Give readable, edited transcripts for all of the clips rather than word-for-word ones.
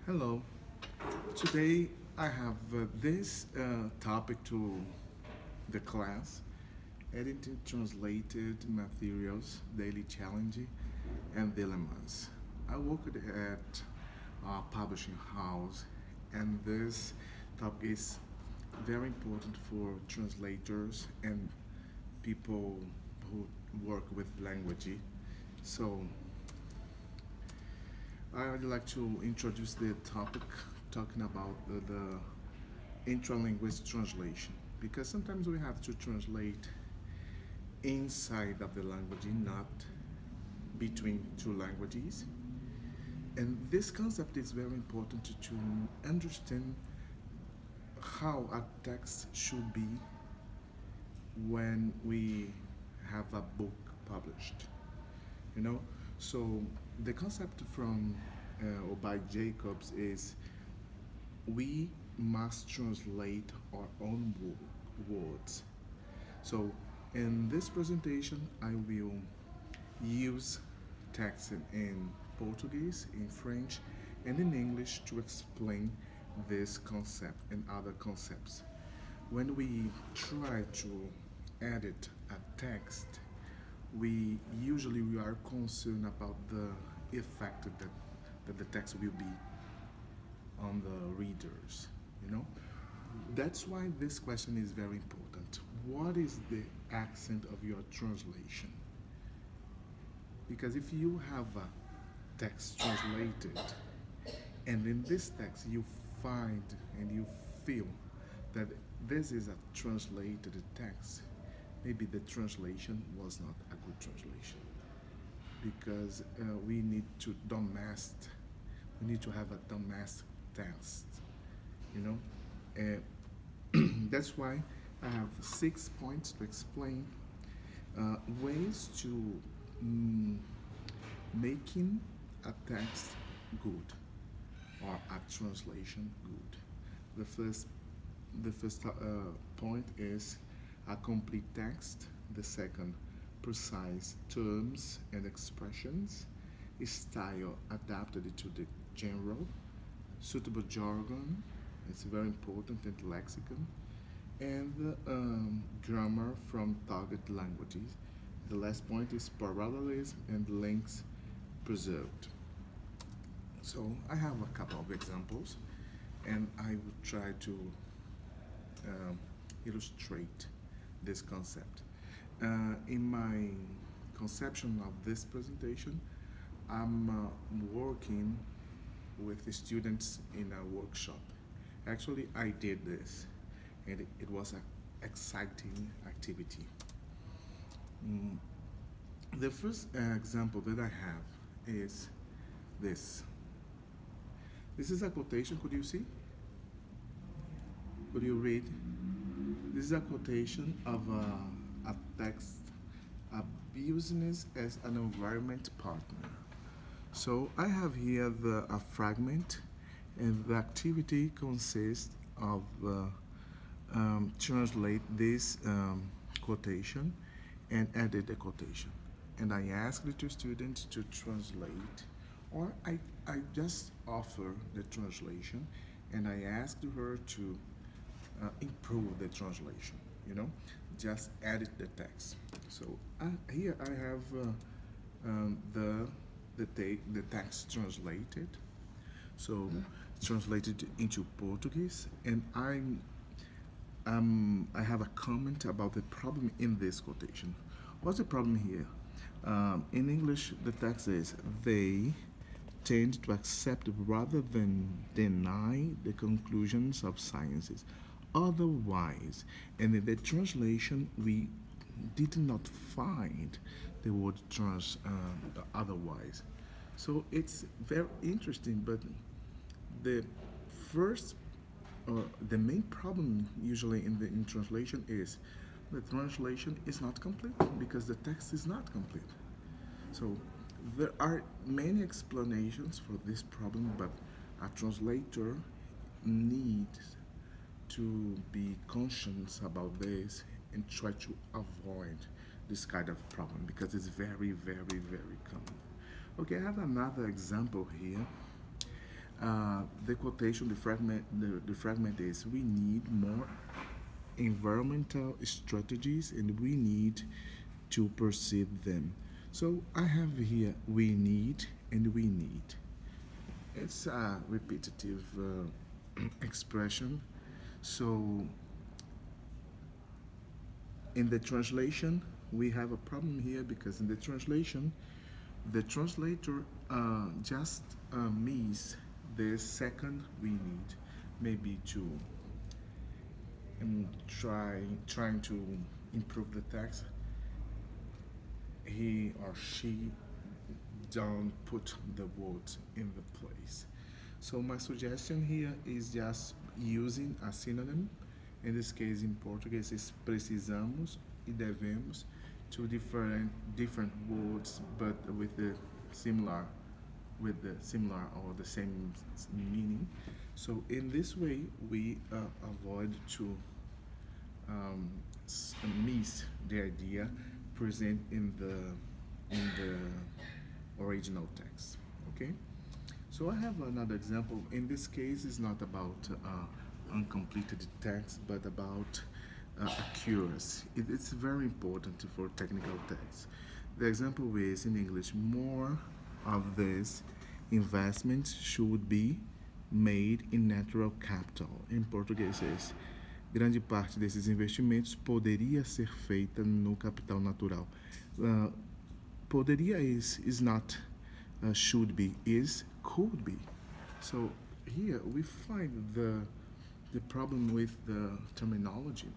Hello. Today I have this topic to the class: editing translated materials, daily challenge, and dilemmas. I worked at a publishing house, and this topic is very important for translators and people who work with language. So I would like to introduce the topic talking about the intralinguistic translation because sometimes we have to translate inside of the language, not between two languages. And this concept is very important to understand how a text should be when we have a book published. You know, so the concept from or by Jacobs is we must translate our own words. So, in this presentation, I will use text in Portuguese, in French, and in English to explain this concept and other concepts. When we try to edit a text, we are concerned about the effect that the text will be on the readers, you know. That's why this question is very important. What is the accent of your translation? Because if you have a text translated and in this text you find and you feel that this is a translated text, maybe the translation was not a good translation because we need to domestic, we need to have a domestic text, you know. That's why I have 6 points to explain ways to mm, making a text good or a translation good. The first, the first point is a complete text. The second, precise terms and expressions, style adapted to the general, suitable jargon, it's very important, and lexicon, and grammar from target languages. The last point is parallelism and links preserved. So I have a couple of examples, and I will try to um, illustrate this concept. In my conception of this presentation, I'm working with the students in a workshop. Actually, I did this, and it was an exciting activity. Mm, the first example that I have is this. This is a quotation. Could you see? Could you read? This is a quotation of a text, a business as an environment partner. So I have here a fragment, and the activity consists of translate this quotation and edit the quotation. And I ask the two students to translate, or I just offer the translation, and I ask her to improve the translation, you know, just edit the text. So here I have the text translated, so translated into Portuguese, and I have a comment about the problem in this quotation. What's the problem here? In English, the text is they tend to accept rather than deny the conclusions of sciences. Otherwise, and in the translation, we did not find the word otherwise. So it's very interesting, but the first the main problem usually in translation is the translation is not complete because the text is not complete. So there are many explanations for this problem, but a translator needs to be conscious about this and try to avoid this kind of problem because it's very, very, very common. Okay, I have another example here. The quotation, the fragment is: we need more environmental strategies and we need to perceive them. So I have here we need and we need. It's a repetitive expression. So in the translation, we have a problem here because in the translation, the translator just means the second we need, maybe to trying to improve the text. He or she don't put the words in the place. So my suggestion here is just using a synonym. In this case, in Portuguese, is precisamos e devemos, two different words, but similar with the similar or the same meaning. So in this way, we avoid to miss the idea present in the original text. Okay. So I have another example. In this case, it's not about uncompleted text, but about accuracy. It's very important for technical text. The example is in English: more of this investment should be made in natural capital. Em português é esse: grande parte desses investimentos poderia ser feita no capital natural. Poderia is not should be, is could be. So here we find the problem with the terminology.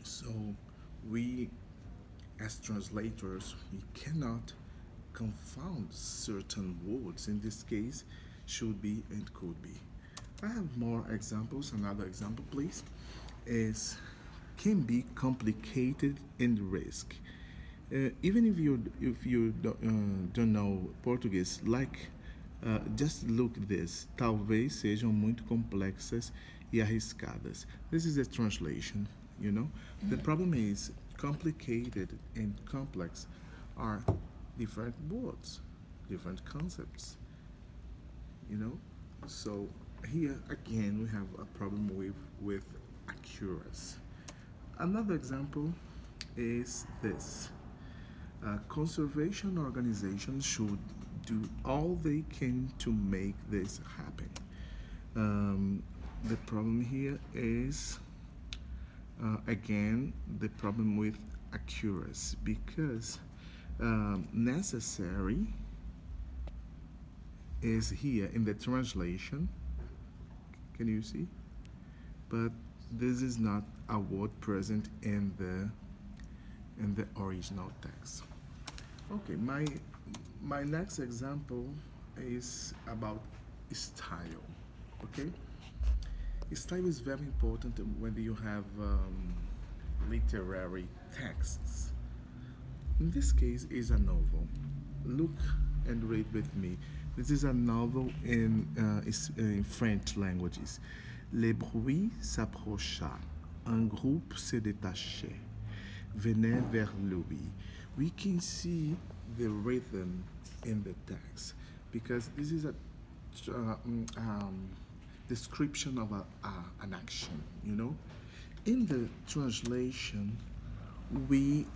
So we, as translators, we cannot confound certain words. In this case, should be and could be. I have more examples. Another example, please, is can be complicated and risk. Even if you don't know Portuguese, just look this. Talvez sejam muito complexas e arriscadas. This is a translation. You know, the problem is complicated and complex are different words, different concepts. You know, so here again we have a problem with accuracy. Another example is this: conservation organizations should do all they can to make this happen. The problem here is again the problem with accuracy because necessary is here in the translation. Can you see? But this is not a word present in the original text. Okay, my next example is about style. Okay, style is very important when you have literary texts. In this case, is a novel. Look and read with me. This is a novel in French languages. Les bruits s'approcha. Un groupe se détachait. Venait vers lui. We can see the rhythm in the text because this is a description of an action, you know. In the translation, we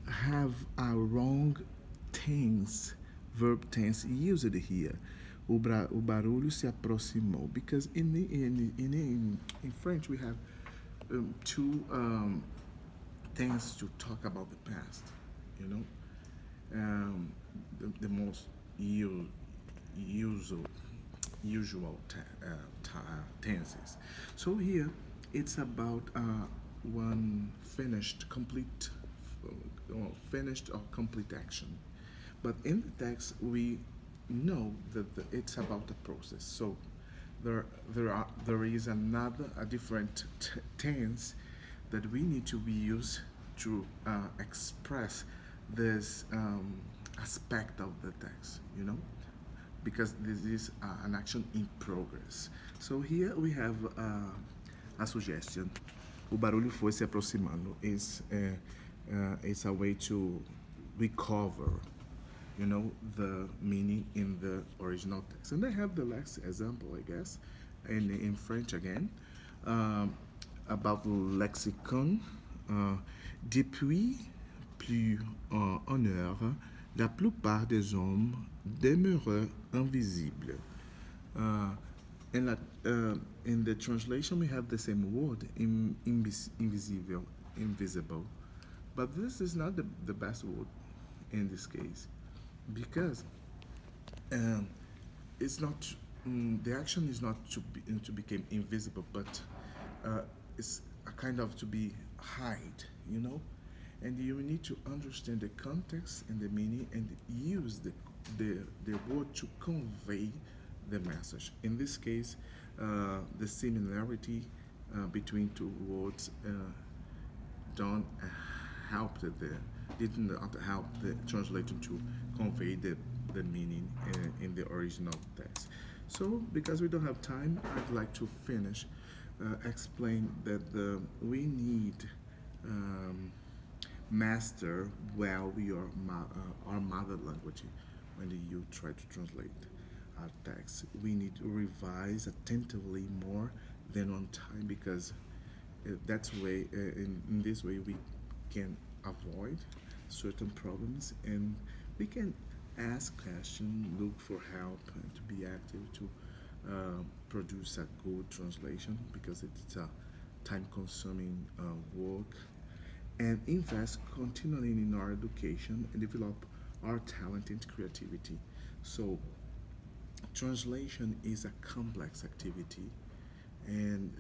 have a wrong tense, verb tense used here. O barulho se aproximou because in French we have two tense to talk about the past, you know. The most usual tenses. So here it's about one finished or complete action. But in the text we know that it's about the process. So there is a different tense that we need to be used to express this aspect of the text, you know, because this is an action in progress. So here we have a suggestion. O barulho foi se aproximando. It's a way to recover, the meaning in the original text. And I have the last example, I guess, in French again, um, about lexicon. Uh, Depuis plus en heure, la plupart des hommes demeurent invisibles. Uh, in, la, in the translation, we have the same word, invisible, invisible. But this is not the best word in this case because um, it's not the action is not to become invisible, but it's a kind of to be hide. And you need to understand the context and the meaning and use the word to convey the message. In this case, the similarity between two words don't help did not help the translation to convey the meaning in the original text. So, because we don't have time, I'd like to finish explain that we need um, master well our mother language when you try to translate our text. We need to revise attentively more than on time because that's way in this way we can avoid certain problems and we can ask questions, look for help, and to be active to produce a good translation because it's a time-consuming work and invest continually in our education and develop our talent and creativity. So translation is a complex activity and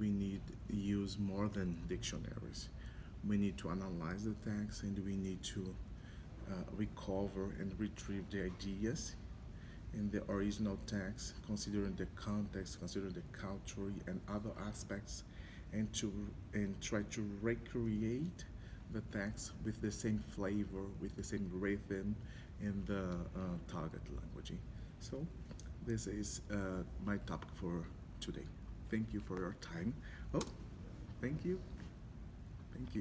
we need use more than dictionaries. We need to analyze the text and we need to recover and retrieve the ideas in the original text, considering the context, considering the culture and other aspects, and try to recreate the text with the same flavor, with the same rhythm in the target language. So this is my topic for today. Thank you for your time. Oh, thank you. Thank you.